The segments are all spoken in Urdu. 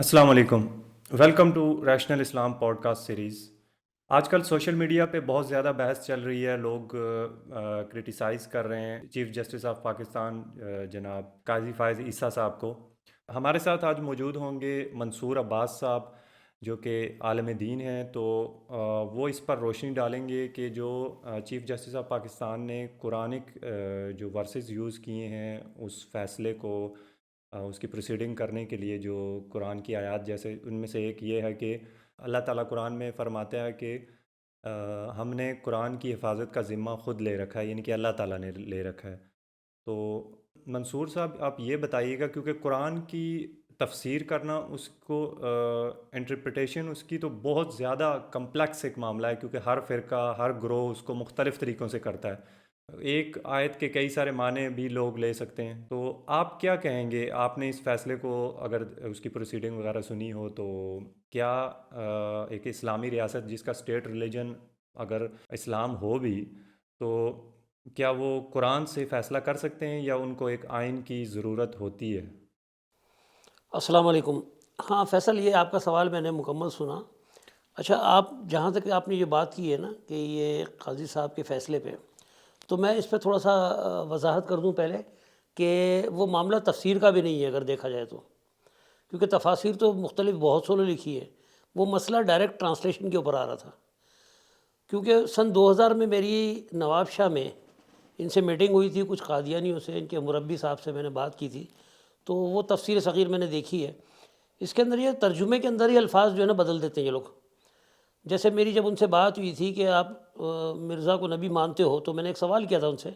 السلام علیکم، welcome to rational Islam pod cost series. آج کل سوشل میڈیا پہ بہت زیادہ بحث چل رہی ہے، لوگ کرٹیسائز کر رہے ہیں چیف جسٹس آف پاکستان جناب قاضی فائز عیسیٰ صاحب کو۔ ہمارے ساتھ آج موجود ہوں گے منصور عباس صاحب جو کہ عالم دین ہیں، تو وہ اس پر روشنی ڈالیں گے کہ جو چیف جسٹس آف پاکستان نے قرآنک جو ورسز یوز کیے ہیں اس فیصلے کو اس کی پروسیڈنگ کرنے کے لیے، جو قرآن کی آیات جیسے ان میں سے ایک یہ ہے کہ اللہ تعالیٰ قرآن میں فرماتا ہے کہ ہم نے قرآن کی حفاظت کا ذمہ خود لے رکھا ہے، یعنی کہ اللہ تعالیٰ نے لے رکھا ہے۔ تو منصور صاحب آپ یہ بتائیے گا، کیونکہ قرآن کی تفسیر کرنا، اس کو انٹرپریٹیشن اس کی تو بہت زیادہ کمپلیکس ایک معاملہ ہے، کیونکہ ہر فرقہ ہر گروہ اس کو مختلف طریقوں سے کرتا ہے۔ ایک آیت کے کئی سارے معنی بھی لوگ لے سکتے ہیں، تو آپ کیا کہیں گے؟ آپ نے اس فیصلے کو اگر اس کی پروسیڈنگ وغیرہ سنی ہو تو کیا ایک اسلامی ریاست جس کا اسٹیٹ ریلیجن اگر اسلام ہو بھی، تو کیا وہ قرآن سے فیصلہ کر سکتے ہیں یا ان کو ایک آئین کی ضرورت ہوتی ہے؟ السلام علیکم۔ ہاں فیصل، یہ آپ کا سوال میں نے مکمل سنا۔ اچھا، آپ جہاں تک آپ نے یہ بات کی ہے نا کہ یہ قاضی صاحب کے فیصلے پہ، تو میں اس پہ تھوڑا سا وضاحت کر دوں پہلے کہ وہ معاملہ تفسیر کا بھی نہیں ہے اگر دیکھا جائے تو، کیونکہ تفاسیر تو مختلف بہت سو نے لکھی ہے۔ وہ مسئلہ ڈائریکٹ ٹرانسلیشن کے اوپر آ رہا تھا، کیونکہ سن 2000 میں میری نواب شاہ میں ان سے میٹنگ ہوئی تھی، کچھ قادیانیوں سے، ان کے مربی صاحب سے میں نے بات کی تھی، تو وہ تفسیر صغیر میں نے دیکھی ہے۔ اس کے اندر یہ ترجمے کے اندر ہی الفاظ جو ہے نا بدل دیتے ہیں یہ لوگ۔ جیسے میری جب ان سے بات ہوئی تھی کہ آپ مرزا کو نبی مانتے ہو، تو میں نے ایک سوال کیا تھا ان سے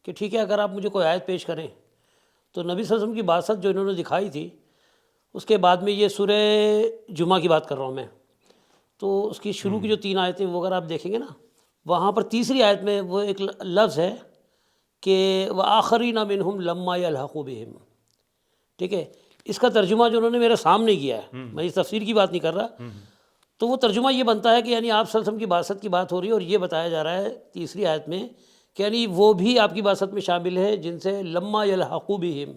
کہ ٹھیک ہے، اگر آپ مجھے کوئی آیت پیش کریں، تو نبی صلی اللہ علیہ وسلم کی بعثت جو انہوں نے دکھائی تھی، اس کے بعد میں یہ سورہ جمعہ کی بات کر رہا ہوں میں، تو اس کی شروع کی جو 3 آیتیں وہ اگر آپ دیکھیں گے نا، وہاں پر تیسری آیت میں وہ ایک لفظ ہے کہ وَآخَرِينَ مِنْهُمْ لَمَّا يَلْحَقُوا بِهِمْ، ٹھیک ہے۔ اس کا ترجمہ جو انہوں نے میرے سامنے کیا ہے، میں اس تفسیر کی بات نہیں کر رہا، تو وہ ترجمہ یہ بنتا ہے کہ یعنی آپ صلی اللہ علیہ وسلم کی بعثت کی بات ہو رہی ہے، اور یہ بتایا جا رہا ہے تیسری آیت میں کہ یعنی وہ بھی آپ کی بعثت میں شامل ہے جن سے لما یلحقوا بہم،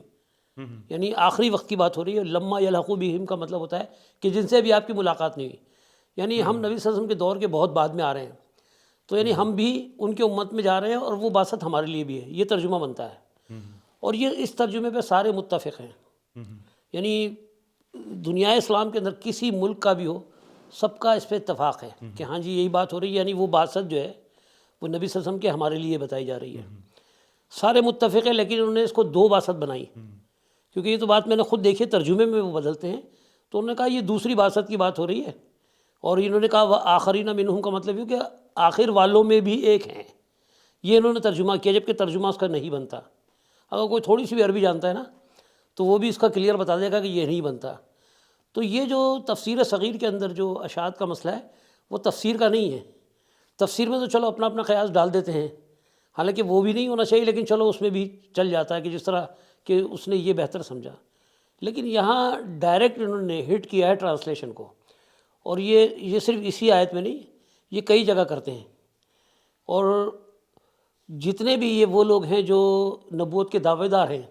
یعنی آخری وقت کی بات ہو رہی ہے۔ لما یلحقوا بہم کا مطلب ہوتا ہے کہ جن سے ابھی آپ کی ملاقات نہیں ہوئی، یعنی ہم نبی صلی اللہ علیہ وسلم کے دور کے بہت بعد میں آ رہے ہیں، تو یعنی ہم بھی ان کے امت میں جا رہے ہیں اور وہ بعثت ہمارے لیے بھی ہے، یہ ترجمہ بنتا ہے۔ اور یہ اس ترجمے پہ سارے متفق ہیں، یعنی دنیا اسلام کے اندر کسی ملک کا بھی ہو، سب کا اس پہ اتفاق ہے کہ ہاں جی یہی بات ہو رہی ہے، یعنی وہ بعثت جو ہے وہ نبی صلی اللہ علیہ وسلم کے ہمارے لیے بتائی جا رہی ہے۔ سارے متفق ہیں، لیکن انہوں نے اس کو 2 بعثت بنائی، کیونکہ یہ تو بات میں نے خود دیکھی، ترجمے میں وہ بدلتے ہیں، تو انہوں نے کہا یہ دوسری بعثت کی بات ہو رہی ہے، اور انہوں نے کہا وآخرین منہم کا مطلب یہ کہ آخر والوں میں بھی ایک ہیں، یہ انہوں نے ترجمہ کیا، جبکہ ترجمہ اس کا نہیں بنتا۔ اگر کوئی تھوڑی سی بھی عربی جانتا ہے نا تو وہ بھی اس کا کلیئر بتا دے گا کہ یہ نہیں بنتا۔ تو یہ جو تفسیر صغیر کے اندر جو اشاعت کا مسئلہ ہے، وہ تفسیر کا نہیں ہے۔ تفسیر میں تو چلو اپنا اپنا قیاس ڈال دیتے ہیں، حالانکہ وہ بھی نہیں ہونا چاہیے، لیکن چلو اس میں بھی چل جاتا ہے کہ جس طرح کہ اس نے یہ بہتر سمجھا۔ لیکن یہاں ڈائریکٹ انہوں نے ہٹ کیا ہے ٹرانسلیشن کو، اور یہ صرف اسی آیت میں نہیں، یہ کئی جگہ کرتے ہیں۔ اور جتنے بھی یہ وہ لوگ ہیں جو نبوت کے دعوے دار ہیں،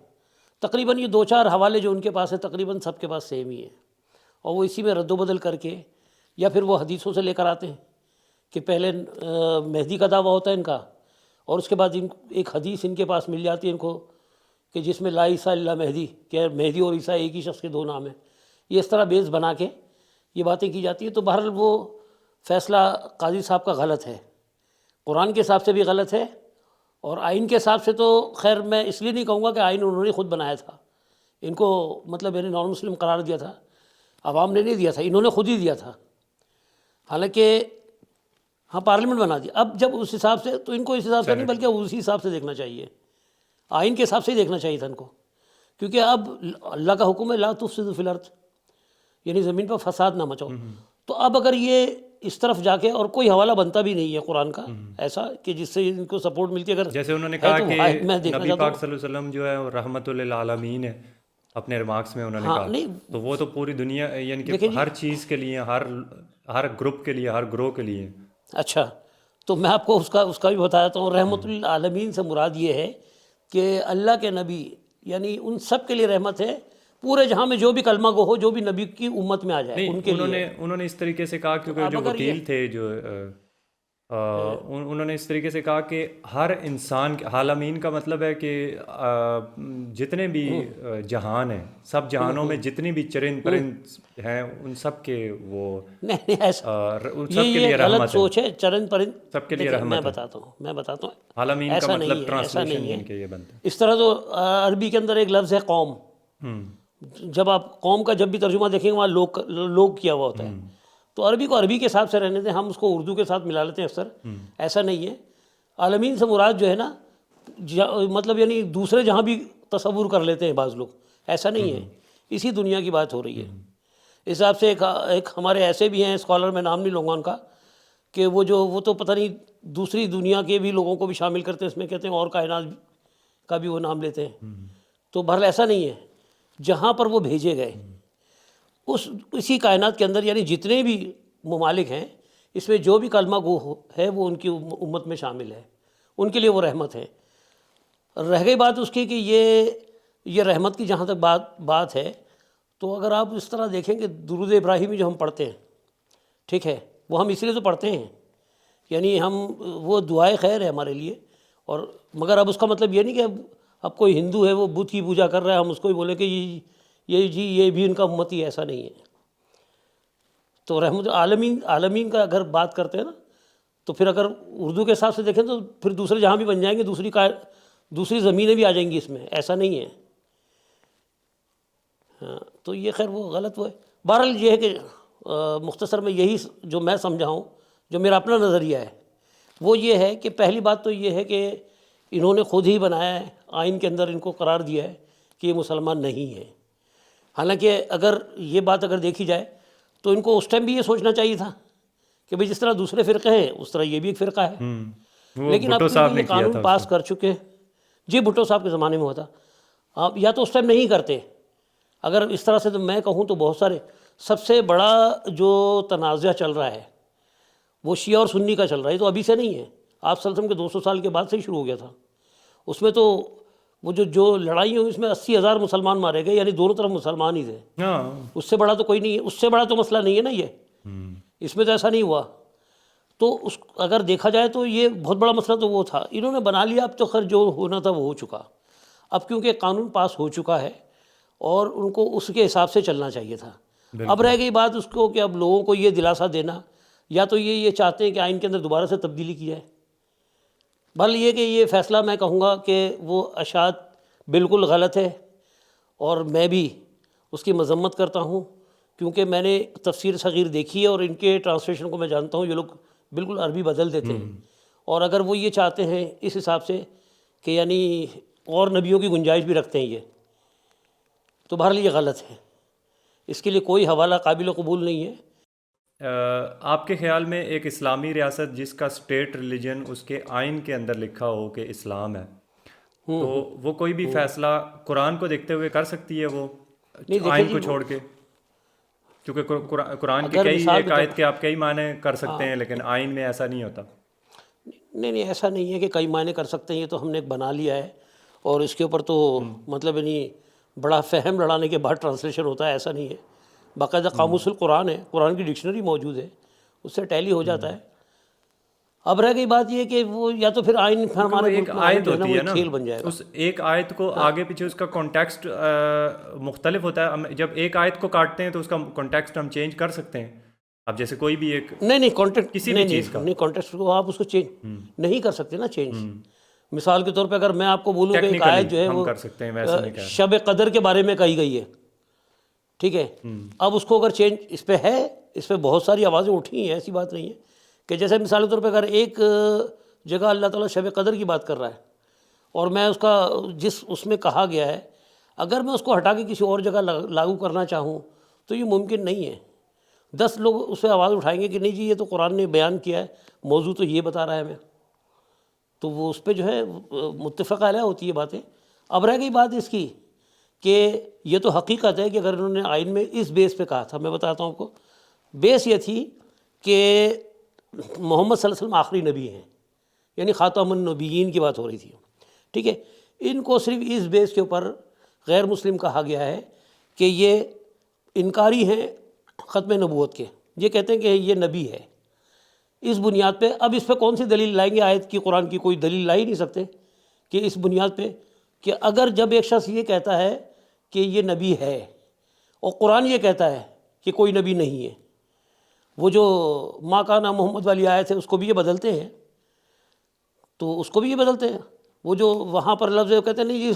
تقریباً یہ 2-4 حوالے جو ان کے پاس ہیں تقریباً سب کے پاس سیم ہی ہیں، اور وہ اسی میں رد و بدل کر کے یا پھر وہ حدیثوں سے لے کر آتے ہیں کہ پہلے مہدی کا دعویٰ ہوتا ہے ان کا، اور اس کے بعد ایک حدیث ان کے پاس مل جاتی ہے ان کو کہ جس میں لا عیسیٰ الا مہدی، کہ مہدی اور عیسیٰ ایک ہی شخص کے 2 نام ہیں۔ یہ اس طرح بیس بنا کے یہ باتیں کی جاتی ہیں۔ تو بہرحال وہ فیصلہ قاضی صاحب کا غلط ہے، قرآن کے حساب سے بھی غلط ہے، اور آئین کے حساب سے تو خیر میں اس لیے نہیں کہوں گا کہ آئین انہوں نے خود بنایا تھا، ان کو مطلب یعنی نان مسلم قرار دیا تھا، عوام نے نہیں دیا تھا، انہوں نے خود ہی دیا تھا، حالانکہ ہاں پارلیمنٹ بنا دیا۔ اب جب اس حساب سے، تو ان کو اس حساب سے نہیں بلکہ اسی حساب سے دیکھنا چاہیے، آئین کے حساب سے ہی دیکھنا چاہیے تھا ان کو، کیونکہ اب اللہ کا حکم ہے لا تفسدوا فی الارض، یعنی زمین پر فساد نہ مچاؤ۔ تو اب اگر یہ اس طرف جا کے، اور کوئی حوالہ بنتا بھی نہیں ہے قرآن کا ایسا کہ جس سے ان کو سپورٹ ملتی، اگر جیسے انہوں نے کہا کہ میں دیکھنا نبی چاہتا پاک ہوں۔ صلی اللہ علیہ وسلم جو ہے وہ رحمت للعالمین ہے، اپنے ریمارکس میں انہوں نے ہاں کہا، نہیں، تو وہ تو پوری دنیا، یعنی کہ دیکھیں جی، ہر چیز کے لیے، ہر گروپ کے لیے، ہر گروہ کے لیے۔ اچھا تو میں آپ کو اس کا بھی بتاتا ہوں۔ رحمت للعالمین سے مراد یہ ہے کہ اللہ کے نبی یعنی ان سب کے لیے رحمت ہے، پورے جہاں میں جو بھی کلمہ گو ہو، جو بھی نبی کی امت میں آ جائے ان کے لیے. انہوں نے اس طریقے سے کہا، کیونکہ جو وکیل تھے جو انہوں نے اس طریقے سے کہا کہ ہر انسان، عالمین کا مطلب ہے کہ جتنے بھی جہان ہیں، سب جہانوں میں جتنی بھی چرند پرند ہیں ان سب کے وہ نہیں ایسا، ان سب کے لیے یہ غلط رحمت ہے، سوچ ہے. چرند پرند سب کے لیے دیکھیں، رحمت ہے. میں بتاتا ہوں عالمین کا ایسا مطلب نہیں ہے، ایسا ٹرانسلیشن نہیں ہے. ان کے یہ بنتا ہے. اس طرح تو عربی کے اندر ایک لفظ ہے قوم. جب آپ قوم کا جب بھی ترجمہ دیکھیں گے وہاں لوگ کیا ہوا ہوتا ہے. تو عربی کو عربی کے حساب سے رہنے دیں، ہم اس کو اردو کے ساتھ ملا لیتے ہیں اکثر. ایسا نہیں ہے. عالمین سے مراد جو ہے نا، مطلب یعنی دوسرے جہاں بھی تصور کر لیتے ہیں بعض لوگ، ایسا نہیں ہے. اسی دنیا کی بات ہو رہی ہے. اس حساب سے ایک ہمارے ایسے بھی ہیں اسکالر، میں نام نہیں لوں گا ان کا، کہ وہ تو پتہ نہیں دوسری دنیا کے بھی لوگوں کو بھی شامل کرتے ہیں اس میں، کہتے ہیں اور کائنات کا بھی وہ نام لیتے ہیں. تو بہرحال ایسا نہیں ہے. جہاں پر وہ بھیجے گئے اسی کائنات کے اندر، یعنی جتنے بھی ممالک ہیں اس میں جو بھی کلمہ گو ہے وہ ان کی امت میں شامل ہے، ان کے لیے وہ رحمت ہے. رہ گئی بات اس کی کہ یہ رحمت کی جہاں تک بات ہے، تو اگر آپ اس طرح دیکھیں کہ درود ابراہیمی جو ہم پڑھتے ہیں، ٹھیک ہے، وہ ہم اس لیے تو پڑھتے ہیں، یعنی ہم وہ دعائے خیر ہے ہمارے لیے. اور مگر اب اس کا مطلب یہ نہیں کہ اب کوئی ہندو ہے وہ بت کی پوجا کر رہا ہے، ہم اس کو ہی بولیں کہ یہ بھی ان کا امتی ہے. ایسا نہیں ہے. تو رحمت عالمین کا اگر بات کرتے ہیں نا، تو پھر اگر اردو کے حساب سے دیکھیں تو پھر دوسرے جہاں بھی بن جائیں گے، دوسری زمینیں بھی آ جائیں گی اس میں. ایسا نہیں ہے. ہاں، تو یہ خیر وہ غلط وہ ہے. بہرحال یہ ہے کہ مختصر میں یہی جو میں سمجھا ہوں، جو میرا اپنا نظریہ ہے، وہ یہ ہے کہ پہلی بات تو یہ ہے کہ انہوں نے خود ہی بنایا ہے، آئین کے اندر ان کو قرار دیا ہے کہ یہ مسلمان نہیں ہے. حالانکہ اگر یہ بات اگر دیکھی جائے تو ان کو اس ٹائم بھی یہ سوچنا چاہیے تھا کہ بھئی جس طرح دوسرے فرقے ہیں اس طرح یہ بھی ایک فرقہ ہے. لیکن اب کیونکہ یہ قانون پاس کر چکے، جی بھٹو صاحب کے زمانے میں ہوتا، آپ یا تو اس ٹائم نہیں کرتے. اگر اس طرح سے تو میں کہوں تو بہت سارے، سب سے بڑا جو تنازع چل رہا ہے وہ شیعہ اور سنی کا چل رہا ہے. تو ابھی سے نہیں ہے، آپ صلی اللہ علیہ وسلم کے 200 سال کے بعد سے ہی شروع ہو گیا تھا. اس میں تو وہ جو لڑائی ہوئی اس میں 80,000 مسلمان مارے گئے، یعنی دونوں طرف مسلمان ہی تھے. اس سے بڑا تو کوئی نہیں ہے، اس سے بڑا تو مسئلہ نہیں ہے نا یہ. اس میں تو ایسا نہیں ہوا. تو اگر دیکھا جائے تو یہ بہت بڑا مسئلہ تو وہ تھا. انہوں نے بنا لیا، اب تو خیر جو ہونا تھا وہ ہو چکا. اب کیونکہ قانون پاس ہو چکا ہے اور ان کو اس کے حساب سے چلنا چاہیے تھا. اب رہ گئی بات اس کو کہ اب لوگوں کو یہ دلاسا دینا، یا تو یہ چاہتے ہیں کہ آئین کے اندر دوبارہ سے تبدیلی کی جائے. بھل یہ کہ یہ فیصلہ میں کہوں گا کہ وہ اشاعت بالکل غلط ہے، اور میں بھی اس کی مذمت کرتا ہوں، کیونکہ میں نے تفسیر صغیر دیکھی ہے اور ان کے ٹرانسلیشن کو میں جانتا ہوں. یہ لوگ بالکل عربی بدل دیتے ہیں، اور اگر وہ یہ چاہتے ہیں اس حساب سے کہ یعنی اور نبیوں کی گنجائش بھی رکھتے ہیں یہ، تو بہرحال یہ غلط ہے. اس کے لیے کوئی حوالہ قابل قبول نہیں ہے. آپ کے خیال میں ایک اسلامی ریاست جس کا اسٹیٹ ریلیجن اس کے آئین کے اندر لکھا ہو کہ اسلام ہے، تو وہ کوئی بھی فیصلہ قرآن کو دیکھتے ہوئے کر سکتی ہے وہ آئین کو چھوڑ کے؟ کیونکہ قرآن کی کئی ایک آیت کے آپ کئی معنی کر سکتے ہیں، لیکن آئین میں ایسا نہیں ہوتا. نہیں ایسا نہیں ہے کہ کئی معنی کر سکتے ہیں. یہ تو ہم نے ایک بنا لیا ہے، اور اس کے اوپر تو مطلب یعنی بڑا فہم لڑانے کے بعد ٹرانسلیشن ہوتا ہے. ایسا نہیں ہے. باقاعدہ قاموس القرآن ہے، قرآن کی ڈکشنری موجود ہے، اس سے ٹیلی ہو جاتا ہے. اب رہ گئی بات یہ کہ وہ یا تو پھر آئین ہمارے ایک آیت ہوتی ہے نا، کھیل بن جائے گا. اس ایک آیت کو آگے پیچھے اس کا کانٹیکسٹ مختلف ہوتا ہے. جب ایک آیت کو کاٹتے ہیں تو اس کا کانٹیکسٹ ہم چینج کر سکتے ہیں. اب جیسے کوئی بھی ایک نہیں کانٹیکٹ کسی بھی چیز کا نہیں، کانٹیکسٹ کو آپ اس کو چینج نہیں کر سکتے نا. چینج مثال کے طور پہ اگر میں آپ کو بولوں کہ ایک آیت جو ہے وہ کر سکتے ہیں، ویسے نہیں کہہ رہا. شب قدر کے بارے میں کہی گئی ہے، ٹھیک ہے. اب اس کو اگر چینج اس پہ ہے، اس پہ بہت ساری آوازیں اٹھی ہیں، ایسی بات نہیں ہے کہ جیسے مثال کے طور پہ اگر ایک جگہ اللہ تعالیٰ شب قدر کی بات کر رہا ہے اور میں اس کا اس میں کہا گیا ہے، اگر میں اس کو ہٹا کے کسی اور جگہ لاگو کرنا چاہوں تو یہ ممکن نہیں ہے. 10 لوگ اس پہ آواز اٹھائیں گے کہ نہیں جی یہ تو قرآن نے بیان کیا ہے، موضوع تو یہ بتا رہا ہے ہمیں، تو وہ اس پہ جو ہے متفق علیہ ہوتی ہے باتیں. اب رہ گئی بات اس کی کہ یہ تو حقیقت ہے کہ اگر انہوں نے آئین میں اس بیس پہ کہا تھا، میں بتاتا ہوں آپ کو. بیس یہ تھی کہ محمد صلی اللہ علیہ وسلم آخری نبی ہیں، یعنی خاتم النبیین کی بات ہو رہی تھی، ٹھیک ہے. ان کو صرف اس بیس کے اوپر غیر مسلم کہا گیا ہے کہ یہ انکاری ہیں ختم نبوت کے، یہ کہتے ہیں کہ یہ نبی ہے اس بنیاد پہ. اب اس پہ کون سی دلیل لائیں گے؟ آیت کی، قرآن کی کوئی دلیل لا ہی نہیں سکتے کہ اس بنیاد پہ کہ اگر جب ایک شخص یہ کہتا ہے کہ یہ نبی ہے اور قرآن یہ کہتا ہے کہ کوئی نبی نہیں ہے، وہ جو ما کانا محمد والی آیت ہے اس کو بھی یہ بدلتے ہیں، تو اس کو بھی یہ بدلتے ہیں. وہ جو وہاں پر لفظ کہتے ہیں نہیں جی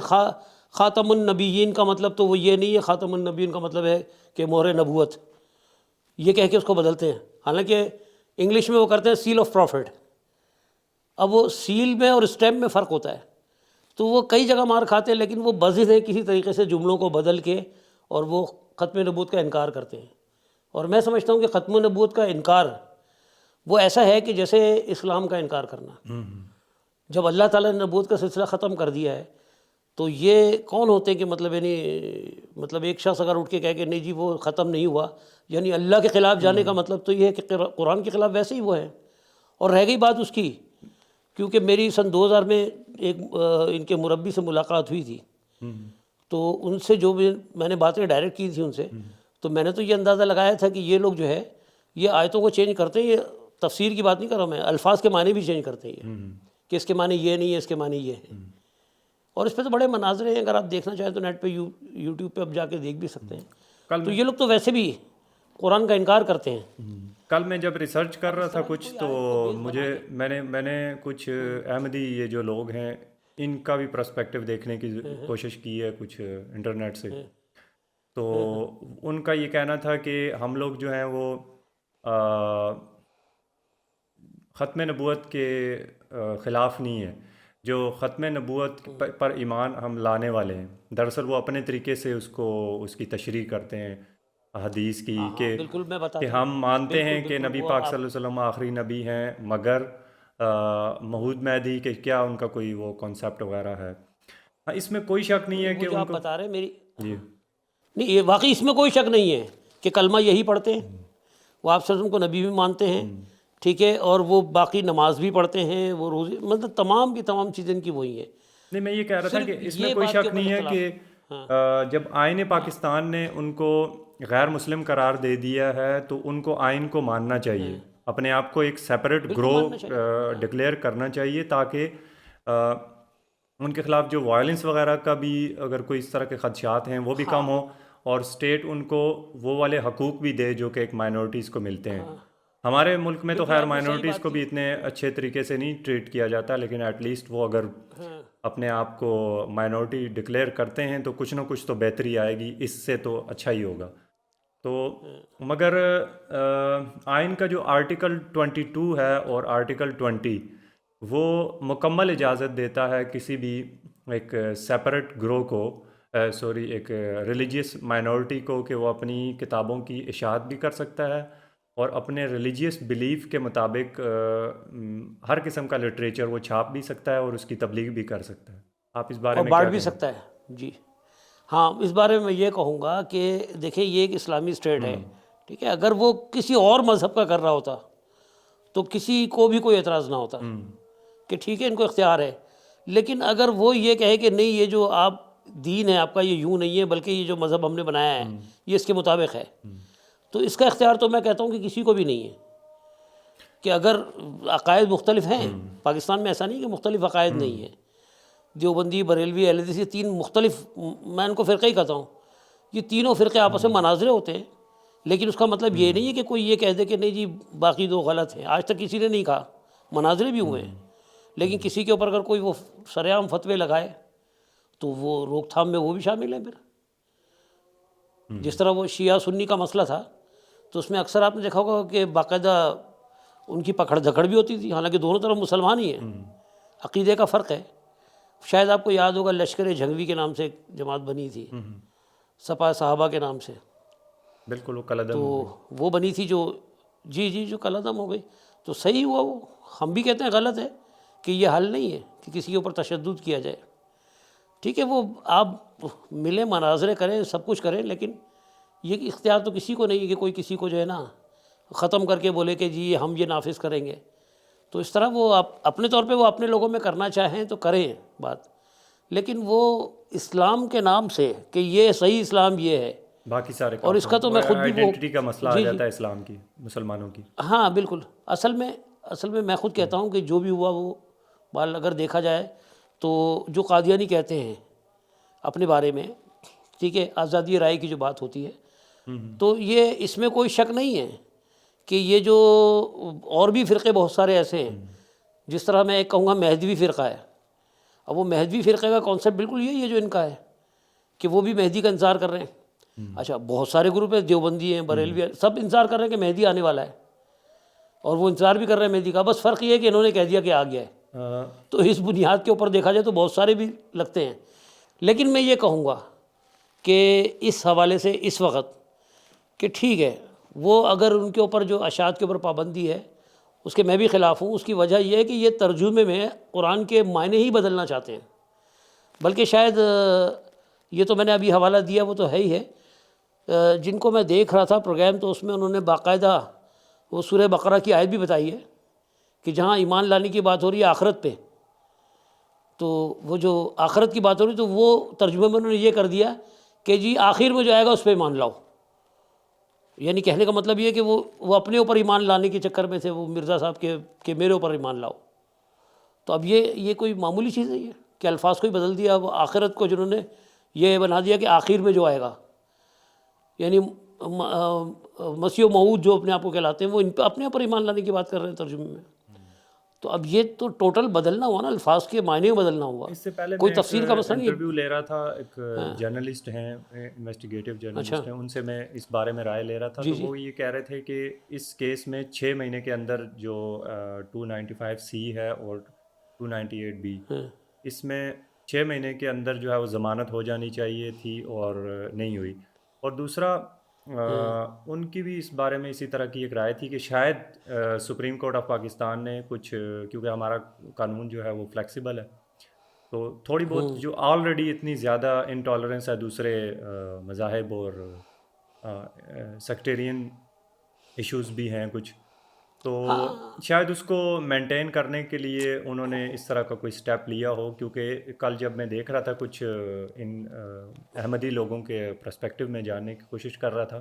خاتم النبیین کا مطلب تو وہ یہ نہیں ہے، خاتم النبیین کا مطلب ہے کہ مہر نبوت، یہ کہہ کے اس کو بدلتے ہیں. حالانکہ انگلش میں وہ کرتے ہیں سیل آف پروفٹ. اب وہ سیل میں اور اسٹیمپ میں فرق ہوتا ہے، تو وہ کئی جگہ مار کھاتے ہیں، لیکن وہ بزد ہیں کسی طریقے سے جملوں کو بدل کے اور وہ ختم نبوت کا انکار کرتے ہیں. اور میں سمجھتا ہوں کہ ختم نبوت کا انکار وہ ایسا ہے کہ جیسے اسلام کا انکار کرنا. جب اللہ تعالیٰ نے نبوت کا سلسلہ ختم کر دیا ہے تو یہ کون ہوتے ہیں کہ مطلب ایک شخص اگر اٹھ کے کہے کہ نہیں جی وہ ختم نہیں ہوا، یعنی اللہ کے خلاف جانے کا مطلب تو یہ ہے کہ قرآن کے خلاف ویسے ہی وہ ہے. اور رہ گئی بات اس کی، کیونکہ میری سن 2000 میں ایک ان کے مربی سے ملاقات ہوئی تھی، تو ان سے جو بھی میں نے باتیں ڈائریکٹ کی تھی ان سے، تو میں نے تو یہ اندازہ لگایا تھا کہ یہ لوگ جو ہے یہ آیتوں کو چینج کرتے ہیں. یہ تفسیر کی بات نہیں کر رہا میں، الفاظ کے معنی بھی چینج کرتے ہیں کہ اس کے معنی یہ نہیں ہے، اس کے معنی یہ ہے. اور اس پہ تو بڑے مناظرے ہیں، اگر آپ دیکھنا چاہیں تو نیٹ پہ یوٹیوب پہ آپ جا کے دیکھ بھی سکتے ہیں. تو یہ لوگ تو ویسے بھی قرآن کا انکار کرتے ہیں. کل میں جب ریسرچ کر رہا تھا کچھ تو میں نے کچھ احمدی یہ جو لوگ ہیں ان کا بھی پرسپیکٹیو دیکھنے کی کوشش کی ہے کچھ انٹرنیٹ سے. تو ان کا یہ کہنا تھا کہ ہم لوگ جو ہیں وہ ختم نبوت کے خلاف نہیں ہے. جو ختم نبوت پر ایمان ہم لانے والے ہیں، دراصل وہ اپنے طریقے سے اس کی تشریح کرتے ہیں حدیث کی کہ ہم مانتے ہیں کہ نبی پاک صلی اللہ علیہ وسلم آخری نبی ہیں، مگر مہود مہدی کہ کیا ان کا کوئی وہ کانسیپٹ وغیرہ ہے. اس میں کوئی شک نہیں ہے کہ آپ بتا رہے ہیں میری جی نہیں، یہ واقعی اس میں کوئی شک نہیں ہے کہ کلمہ یہی پڑھتے ہیں، وہ آپ صلی اللہ علیہ وسلم کو نبی بھی مانتے ہیں، ٹھیک ہے، اور وہ باقی نماز بھی پڑھتے ہیں، وہ روزے، مطلب تمام کی تمام چیزیں ان کی وہی ہیں. نہیں، میں یہ کہہ رہا تھا کہ اس میں کوئی شک نہیں ہے کہ جب آئین پاکستان نے ان کو غیر مسلم قرار دے دیا ہے تو ان کو آئین کو ماننا چاہیے، اپنے آپ کو ایک سیپریٹ گروہ ڈکلیئر کرنا چاہیے تاکہ ان کے خلاف جو وائلنس وغیرہ کا بھی اگر کوئی اس طرح کے خدشات ہیں وہ بھی کم ہو، اور اسٹیٹ ان کو وہ والے حقوق بھی دے جو کہ ایک مائنورٹیز کو ملتے ہیں. ہمارے ملک میں تو خیر مائنورٹیز کو بھی اتنے اچھے طریقے سے نہیں ٹریٹ کیا جاتا، لیکن ایٹ لیسٹ وہ اگر اپنے آپ کو مائنورٹی ڈکلیئر کرتے ہیں تو کچھ نہ کچھ تو بہتری آئے گی، اس سے تو اچھا ہی ہوگا. تو مگر آئین کا جو آرٹیکل 22 ہے اور آرٹیکل 20 وہ مکمل اجازت دیتا ہے کسی بھی ایک سیپریٹ گروہ کو ایک ریلیجیس مائنورٹی کو کہ وہ اپنی کتابوں کی اشاعت بھی کر سکتا ہے اور اپنے ریلیجیس بلیف کے مطابق ہر قسم کا لٹریچر وہ چھاپ بھی سکتا ہے اور اس کی تبلیغ بھی کر سکتا ہے. آپ اس بارے میں بانٹ بھی سکتا ہے. جی ہاں، اس بارے میں یہ کہوں گا کہ دیکھیں یہ ایک اسلامی اسٹیٹ ہے، ٹھیک ہے، اگر وہ کسی اور مذہب کا کر رہا ہوتا تو کسی کو بھی کوئی اعتراض نہ ہوتا کہ ٹھیک ہے ان کو اختیار ہے. لیکن اگر وہ یہ کہے کہ نہیں یہ جو آپ دین ہے آپ کا یہ یوں نہیں ہے بلکہ یہ جو مذہب ہم نے بنایا ہے یہ اس کے مطابق ہے، تو اس کا اختیار تو میں کہتا ہوں کہ کسی کو بھی نہیں ہے. کہ اگر عقائد مختلف ہیں، پاکستان میں ایسا نہیں کہ مختلف عقائد نہیں ہیں، دیوبندی، بریلوی، اہل حدیث، یہ تین مختلف، میں ان کو فرقے ہی کہتا ہوں، یہ تینوں فرقے آپس میں مناظرے ہوتے ہیں، لیکن اس کا مطلب یہ نہیں ہے کہ کوئی یہ کہہ دے کہ نہیں جی باقی دو غلط ہیں. آج تک کسی نے نہیں کہا، مناظرے بھی ہوئے ہیں، لیکن کسی کے اوپر اگر کوئی وہ سرعام فتوے لگائے تو وہ روک تھام میں وہ بھی شامل ہے. پھر جس طرح وہ شیعہ سنی کا مسئلہ تھا تو اس میں اکثر آپ نے دیکھا ہوگا کہ باقاعدہ ان کی پکڑ دھکڑ بھی ہوتی تھی، حالانکہ دونوں طرف مسلمان ہی ہیں، عقیدے کا فرق ہے. شاید آپ کو یاد ہوگا لشکر جھنگوی کے نام سے ایک جماعت بنی تھی، سپاہ صحابہ کے نام سے، بالکل وہ کلعدم تو وہ بنی تھی جو جو کلعدم ہو گئی. تو صحیح ہوا، وہ ہم بھی کہتے ہیں غلط ہے کہ یہ حل نہیں ہے کہ کسی کے اوپر تشدد کیا جائے. ٹھیک ہے، وہ آپ ملیں، مناظرے کریں، سب کچھ کریں، لیکن یہ اختیار تو کسی کو نہیں ہے کہ کوئی کسی کو جو ہے نا ختم کر کے بولے کہ جی ہم یہ نافذ کریں گے. تو اس طرح وہ آپ اپنے طور پہ وہ اپنے لوگوں میں کرنا چاہیں تو کریں بات، لیکن وہ اسلام کے نام سے کہ یہ صحیح اسلام یہ ہے باقی سارے اور اس کا تو میں خود بھی وہ آئیڈینٹی کا مسئلہ آ جی جاتا ہے اسلام کی، مسلمانوں کی۔ ہاں بالکل، اصل میں میں خود کہتا ہوں کہ جو بھی ہوا وہ بال اگر دیکھا جائے تو جو قادیانی کہتے ہیں اپنے بارے میں، ٹھیک ہے، آزادی رائے کی جو بات ہوتی ہے، تو یہ اس میں کوئی شک نہیں ہے کہ یہ جو اور بھی فرقے بہت سارے ایسے ہیں، جس طرح میں ایک کہوں گا مہدوی فرقہ ہے۔ اب وہ مہدوی فرقے کا کانسیپٹ بالکل یہی ہے جو ان کا ہے کہ وہ بھی مہدی کا انتظار کر رہے ہیں۔ اچھا، بہت سارے گروپ ہیں، دیوبندی ہیں، بریلوی ہیں، سب انتظار کر رہے ہیں کہ مہدی آنے والا ہے، اور وہ انتظار بھی کر رہے ہیں مہدی کا، بس فرق یہ ہے کہ انہوں نے کہہ دیا کہ آ گیا ہے۔ تو اس بنیاد کے اوپر دیکھا جائے تو بہت سارے بھی لگتے ہیں، لیکن میں یہ کہوں گا کہ اس حوالے سے اس وقت کہ ٹھیک ہے، وہ اگر ان کے اوپر جو اشاعت کے اوپر پابندی ہے اس کے میں بھی خلاف ہوں۔ اس کی وجہ یہ ہے کہ یہ ترجمے میں قرآن کے معنی ہی بدلنا چاہتے ہیں، بلکہ شاید یہ تو میں نے ابھی حوالہ دیا وہ تو ہے ہی ہے، جن کو میں دیکھ رہا تھا پروگرام، تو اس میں انہوں نے باقاعدہ وہ سورہ بقرہ کی آیت بھی بتائی ہے کہ جہاں ایمان لانے کی بات ہو رہی ہے آخرت پہ، تو وہ جو آخرت کی بات ہو رہی ہے تو وہ ترجمے میں انہوں نے یہ کر دیا کہ جی آخر میں جو آئے گا اس پہ ایمان لاؤ۔ یعنی کہنے کا مطلب یہ ہے کہ وہ اپنے اوپر ایمان لانے کے چکر میں تھے وہ مرزا صاحب کے کہ میرے اوپر ایمان لاؤ۔ تو اب یہ کوئی معمولی چیز ہے یہ کہ الفاظ کو ہی بدل دیا، وہ آخرت کو جنہوں نے یہ بنا دیا کہ آخر میں جو آئے گا، یعنی مسیح و موعود جو اپنے آپ کو کہلاتے ہیں وہ ان پہ اپنے اوپر ایمان لانے کی بات کر رہے ہیں ترجمے میں۔ تو اب یہ تو ٹوٹل بدلنا ہوا نا، الفاظ کے معنی بدلنا ہوا، اس سے پہلے کوئی میں ایک تفسیر کا مسئلہ نہیں ہے۔ انٹرویو لے رہا تھا، ایک جرنلسٹ ہیں، انویسٹیگیٹو جرنلسٹ ہیں، ان سے میں اس بارے میں رائے لے رہا تھا، تو وہ یہ کہہ رہے تھے کہ اس کیس میں 6 مہینے کے اندر جو 295C ہے اور 298B، اس میں 6 مہینے کے اندر جو ہے وہ ضمانت ہو جانی چاہیے تھی اور نہیں ہوئی۔ اور دوسرا ان کی بھی اس بارے میں اسی طرح کی ایک رائے تھی کہ شاید سپریم کورٹ آف پاکستان نے کچھ، کیونکہ ہمارا قانون جو ہے وہ فلیکسیبل ہے، تو تھوڑی بہت جو آلریڈی اتنی زیادہ انٹالرنس ہے دوسرے مذاہب اور سیکٹیرین ایشوز بھی ہیں کچھ، تو شاید اس کو مینٹین کرنے کے لیے انہوں نے اس طرح کا کوئی سٹیپ لیا ہو۔ کیونکہ کل جب میں دیکھ رہا تھا کچھ ان احمدی لوگوں کے پرسپیکٹو میں جاننے کی کوشش کر رہا تھا،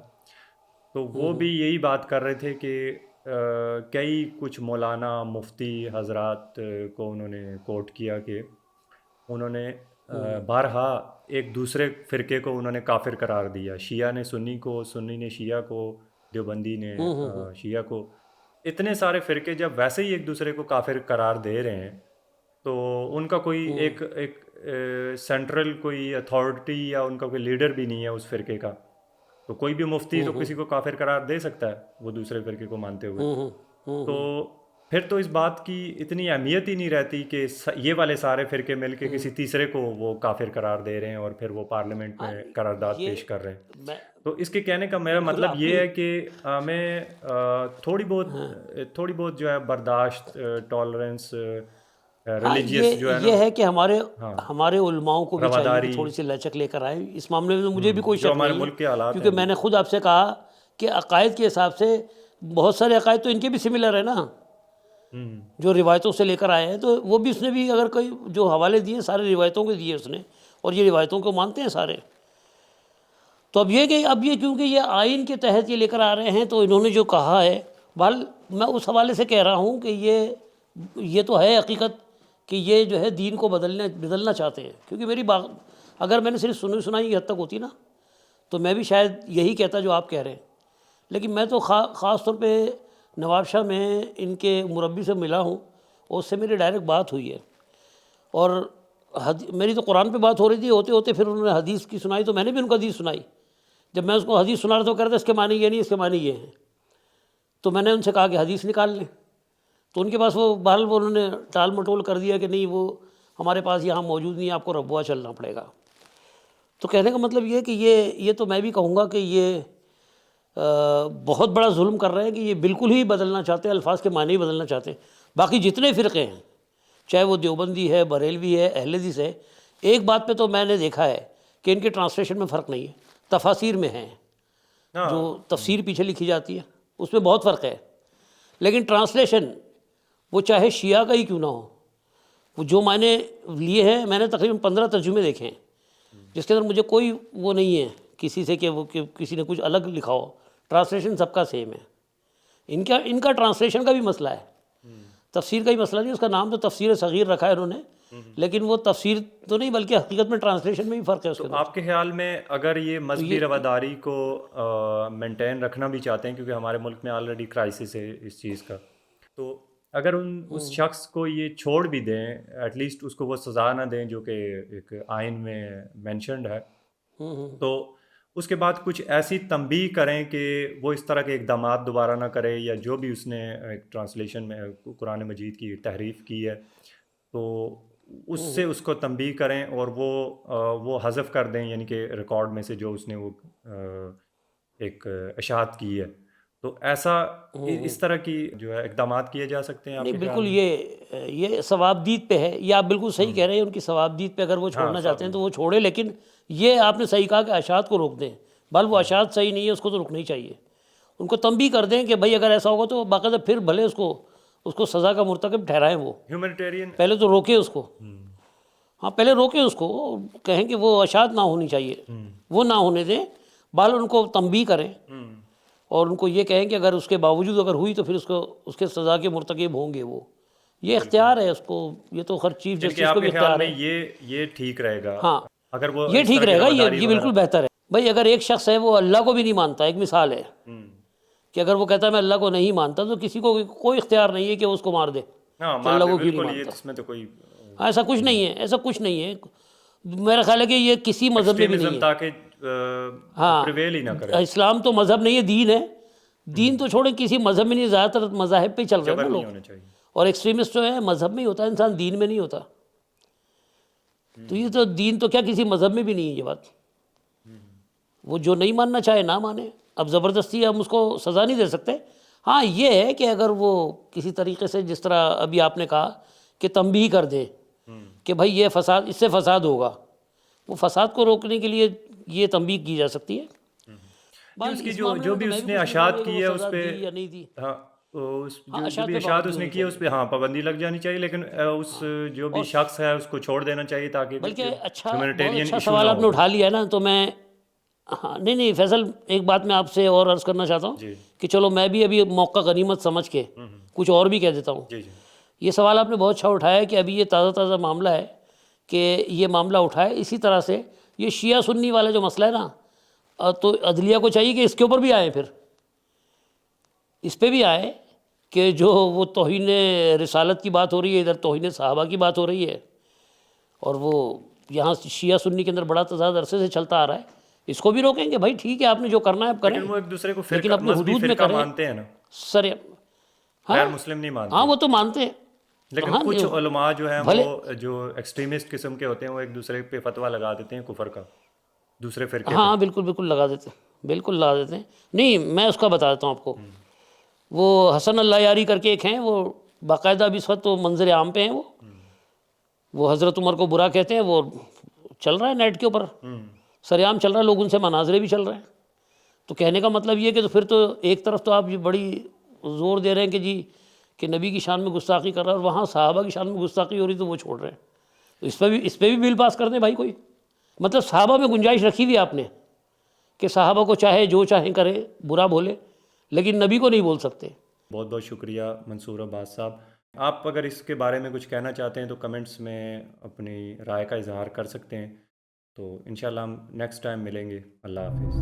تو وہ بھی یہی بات کر رہے تھے کہ کئی کچھ مولانا مفتی حضرات کو انہوں نے کوٹ کیا کہ انہوں نے بارہا ایک دوسرے فرقے کو انہوں نے کافر قرار دیا، شیعہ نے سنی کو، سنی نے شیعہ کو، دیوبندی نے شیعہ کو۔ اتنے سارے فرقے جب ویسے ہی ایک دوسرے کو کافر قرار دے رہے ہیں تو ان کا کوئی ایک سینٹرل کوئی اتھارٹی یا ان کا کوئی لیڈر بھی نہیں ہے اس فرقے کا، تو کوئی بھی مفتی تو کسی کو کافر قرار دے سکتا ہے وہ دوسرے فرقے کو مانتے ہوئے، تو پھر تو اس بات کی اتنی اہمیت ہی نہیں رہتی کہ یہ والے سارے فرقے مل کے کسی تیسرے کو وہ کافر قرار دے رہے ہیں اور پھر وہ پارلیمنٹ میں قرارداد پیش کر رہے ہیں۔ تو اس کے کہنے کا میرا مطلب یہ ہے کہ ہمیں تھوڑی بہت جو ہے برداشت، ٹالرنس، ریلیجیس جو ہے یہ ہے کہ ہمارے علماؤں کو بھی چاہیے کہ تھوڑی سی لچک لے کر آئے اس معاملے میں۔ مجھے بھی کوئی شک نہیں ہے، کیونکہ میں نے خود آپ سے کہا کہ عقائد کے حساب سے بہت سارے عقائد تو ان کے بھی سملر ہیں نا، جو روایتوں سے لے کر آئے ہیں، تو وہ بھی اس نے بھی اگر کوئی جو حوالے دیے سارے روایتوں کے دیے اس نے، اور یہ روایتوں کو مانتے ہیں سارے۔ تو اب یہ کیونکہ یہ آئین کے تحت یہ لے کر آ رہے ہیں، تو انہوں نے جو کہا ہے، بہرحال میں اس حوالے سے کہہ رہا ہوں کہ یہ تو ہے حقیقت کہ یہ جو ہے دین کو بدلنا چاہتے ہیں۔ کیونکہ اگر میں نے صرف سنائی کی حد تک ہوتی نا تو میں بھی شاید یہی کہتا جو آپ کہہ رہے ہیں، لیکن میں تو خاص طور پہ نواب شاہ میں ان کے مربی سے ملا ہوں اور اس سے میری ڈائریکٹ بات ہوئی ہے، اور میری تو قرآن پہ بات ہو رہی تھی، ہوتے ہوتے پھر انہوں نے حدیث کی سنائی، تو میں نے بھی ان کو حدیث سنائی۔ جب میں اس کو حدیث سنا رہا تو کہہ رہا تھا اس کے معنی یہ نہیں، اس کے معنی یہ ہیں، تو میں نے ان سے کہا کہ حدیث نکال لیں، تو ان کے پاس بہرحال انہوں نے ٹال مٹول کر دیا کہ نہیں وہ ہمارے پاس یہاں موجود نہیں، آپ کو ربوہ چلنا پڑے گا۔ تو کہنے کا مطلب یہ کہ یہ تو میں بھی کہوں گا کہ یہ بہت بڑا ظلم کر رہے ہیں کہ یہ بالکل ہی بدلنا چاہتے ہیں، الفاظ کے معنی ہی بدلنا چاہتے ہیں۔ باقی جتنے فرقے ہیں، چاہے وہ دیوبندی ہے، بریلوی ہے، اہل حدیث ہے، ایک بات پہ تو میں نے دیکھا ہے کہ ان کے ٹرانسلیشن میں فرق نہیں ہے، تفاسیر میں ہیں، جو تفسیر پیچھے لکھی جاتی ہے اس میں بہت فرق ہے، لیکن ٹرانسلیشن وہ چاہے شیعہ کا ہی کیوں نہ ہو، وہ جو معنی لیے ہیں، میں نے تقریباً 15 ترجمے دیکھے ہیں جس کے اندر مجھے کوئی وہ نہیں ہے کسی سے کہ وہ کہ کسی نے کچھ الگ لکھا ہو، ٹرانسلیشن سب کا سیم ہے. ان کا ٹرانسلیشن کا بھی مسئلہ ہے، تفسیر کا ہی مسئلہ نہیں. اس کا نام تو تفسیر صغیر رکھا ہے انہوں نے، لیکن وہ تفسیر تو نہیں بلکہ حقیقت میں ٹرانسلیشن میں بھی فرق ہے اس کے اندر. آپ کے خیال میں اگر یہ مذہبی رواداری کو مینٹین رکھنا بھی چاہتے ہیں، کیونکہ ہمارے ملک میں آلریڈی کرائسس ہے اس چیز کا، تو اگر اس شخص کو یہ چھوڑ بھی دیں، ایٹ لیسٹ اس کو وہ سزا نہ دیں جو کہ ایک آئین میں مینشنڈ ہے، تو اس کے بعد کچھ ایسی تنبیہ کریں کہ وہ اس طرح کے اقدامات دوبارہ نہ کرے، یا جو بھی اس نے ایک ٹرانسلیشن میں قرآن مجید کی تحریف کی ہے تو اس سے اس کو تنبیہ کریں اور وہ حذف کر دیں، یعنی کہ ریکارڈ میں سے جو اس نے وہ ایک اشاعت کی ہے. تو ایسا اس طرح کی جو ہے اقدامات کیے جا سکتے ہیں آپ نہیں کے بالکل، خیال میں؟ یہ ثوابدید پہ ہے، یہ آپ بالکل صحیح کہہ رہے ہیں. ان کی ثوابدید پہ اگر وہ چھوڑنا چاہتے ہیں تو وہ چھوڑے، لیکن یہ آپ نے صحیح کہا کہ اشاعت کو روک دیں. بل وہ اشاعت صحیح نہیں ہے، اس کو تو رکنا ہی چاہیے. ان کو تنبیہ کر دیں کہ بھائی اگر ایسا ہوگا تو باقاعدہ پھر بھلے اس کو سزا کا مرتکب ٹھہرائیں. وہ ہیومینیٹیرین پہلے تو روکے اس کو، ہاں پہلے روکے اس کو، کہیں کہ وہ اشاعت نہ ہونی چاہیے، وہ نہ ہونے دیں. بال ان کو تنبیہ کریں اور ان کو یہ کہیں کہ اگر اس کے باوجود اگر ہوئی تو پھر اس کے سزا کے مرتکب ہوں گے. وہ یہ اختیار ہے اس کو، یہ تو ہر چیف جسٹس کو بھی اختیار ہے. یہ ٹھیک رہے گا. ہاں اگر وہ یہ ٹھیک رہے گا، یہ بالکل بہتر ہے. بھائی اگر ایک شخص ہے وہ اللہ کو بھی نہیں مانتا، ایک مثال ہے کہ اگر وہ کہتا ہے میں اللہ کو نہیں مانتا، تو کسی کو کوئی اختیار نہیں ہے کہ اس کو مار دے کہ اللہ کو کیوں نہیں مانتا. اس میں تو کوئی ایسا کچھ نہیں ہے، ایسا کچھ نہیں ہے. میرا خیال ہے کہ یہ کسی مذہب میں بھی نہیں ہے. تاکہ پریویل ہی نہ کرے. اسلام تو مذہب نہیں ہے، دین ہے. دین تو چھوڑیں، کسی مذہب میں نہیں، زیادہ تر مذاہب پہ چل رہے ہیں نا لوگ. اور ایکسٹریمسٹ جو ہے مذہب میں ہی ہوتا ہے انسان، دین میں نہیں ہوتا. تو یہ تو دین تو کیا کسی مذہب میں بھی نہیں ہے یہ بات. وہ جو نہیں ماننا چاہے نہ مانے. اب زبردستی ہم اس کو سزا نہیں دے سکتے. ہاں یہ ہے کہ اگر وہ کسی طریقے سے، جس طرح ابھی آپ نے کہا کہ تنبیہ کر دے کہ بھائی یہ فساد، اس سے فساد ہوگا، وہ فساد کو روکنے کے لیے یہ تنبیہ کی جا سکتی ہے. اس کی جو بھی اس نے اشاعت کی ہے اس پہ، ہاں جو بھی اشاعت اس نے کی ہے اس پہ ہاں پابندی لگ جانی چاہیے، لیکن اس جو بھی شخص ہے اس کو چھوڑ دینا چاہیے تاکہ بلکہ اچھا سوال آپ نے اٹھا لیا ہے نا. تو میں ہاں نہیں فیصل، ایک بات میں آپ سے اور عرض کرنا چاہتا ہوں کہ چلو میں بھی ابھی موقع غنیمت سمجھ کے کچھ اور بھی کہہ دیتا ہوں. یہ سوال آپ نے بہت اچھا اٹھایا ہے کہ ابھی یہ تازہ معاملہ ہے کہ یہ معاملہ اٹھائے. اسی طرح سے یہ شیعہ سنی والا جو مسئلہ ہے نا، تو عدلیہ کو چاہیے کہ اس کے اوپر بھی آئے، پھر اس پہ بھی آئے کہ جو وہ توہین رسالت کی بات ہو رہی ہے، ادھر توہین صحابہ کی بات ہو رہی ہے، اور وہ یہاں شیعہ سنی کے اندر بڑا تضاد عرصے سے چلتا آ رہا ہے. اس کو بھی روکیں گے بھائی ٹھیک ہے، آپ نے جو کرنا ہے آپ کریں، لیکن وہ ایک دوسرے کو لیکن اپنے حدود میں کریں. مانتے ہیں نا سر غیر مسلم نہیں مانتے. ہاں وہ تو مانتے ہیں، لیکن کچھ علماء جو ہیں وہ جو ایکسٹریمسٹ قسم کے ہوتے ہیں وہ ایک دوسرے پہ فتویٰ لگا دیتے ہیں کفر کا، دوسرے فرقے. ہاں بالکل لگا دیتے ہیں، بالکل لگا دیتے ہیں. نہیں میں اس کا بتا دیتا ہوں آپ کو. وہ حسن اللہ یاری کر کے ایک ہیں، وہ باقاعدہ اب اس وقت تو منظر عام پہ ہیں. وہ حضرت عمر کو برا کہتے ہیں. وہ چل رہا ہے نیٹ کے اوپر، سریعام چل رہا ہے، لوگ ان سے مناظرے بھی چل رہے ہیں. تو کہنے کا مطلب یہ کہ تو پھر تو ایک طرف تو آپ یہ بڑی زور دے رہے ہیں کہ جی کہ نبی کی شان میں گستاخی کر رہا ہے، اور وہاں صحابہ کی شان میں گستاخی ہو رہی تو وہ چھوڑ رہے ہیں. تو اس پہ بھی بل پاس کر دیں بھائی کوئی. مطلب صحابہ میں گنجائش رکھی ہوئی آپ نے کہ صحابہ کو چاہے جو چاہیں کرے، برا بولے، لیکن نبی کو نہیں بول سکتے. بہت بہت شکریہ منصور عباس صاحب. آپ اگر اس کے بارے میں کچھ کہنا چاہتے ہیں تو کمنٹس میں اپنی رائے کا اظہار کر سکتے ہیں. تو انشاءاللہ ہم نیکسٹ ٹائم ملیں گے. اللہ حافظ.